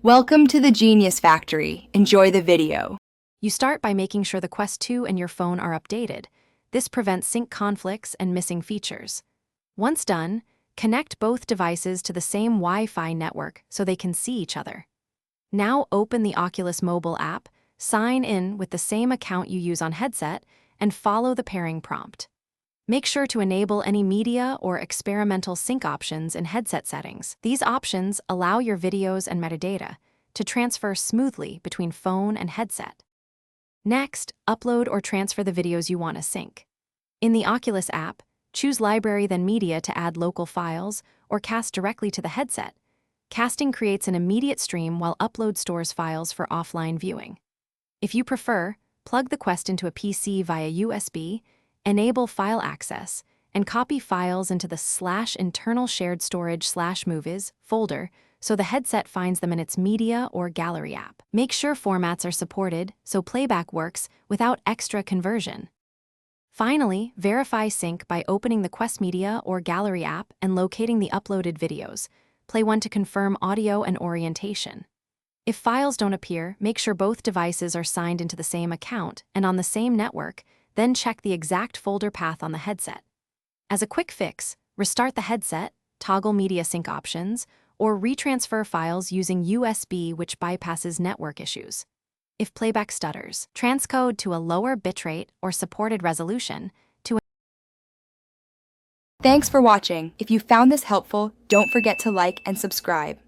Welcome to the Genius Factory. Enjoy the video. You start by making sure the Quest 2 and your phone are updated. This prevents sync conflicts and missing features. Once done, connect both devices to the same Wi-Fi network so they can see each other. Now open the Oculus mobile app, sign in with the same account you use on headset, and follow the pairing prompt. Make sure to enable any media or experimental sync options in headset settings. These options allow your videos and metadata to transfer smoothly between phone and headset. Next, upload or transfer the videos you want to sync. In the Oculus app, choose Library then Media to add local files or cast directly to the headset. Casting creates an immediate stream while Upload stores files for offline viewing. If you prefer, plug the Quest into a PC via USB, enable file access, and copy files into the /internal shared storage /movies folder so the headset finds them in its Media or Gallery app. Make sure formats are supported so playback works without extra conversion. Finally, verify sync by opening the Quest Media or Gallery app and locating the uploaded videos. Play one to confirm audio and orientation. If files don't appear, make sure both devices are signed into the same account and on the same network, then check the exact folder path on the headset. As a quick fix, restart the headset, toggle media sync options, or retransfer files using USB, which bypasses network issues. If playback stutters, transcode to a lower bitrate or supported resolution to. Thanks for watching. If you found this helpful, don't forget to like and subscribe.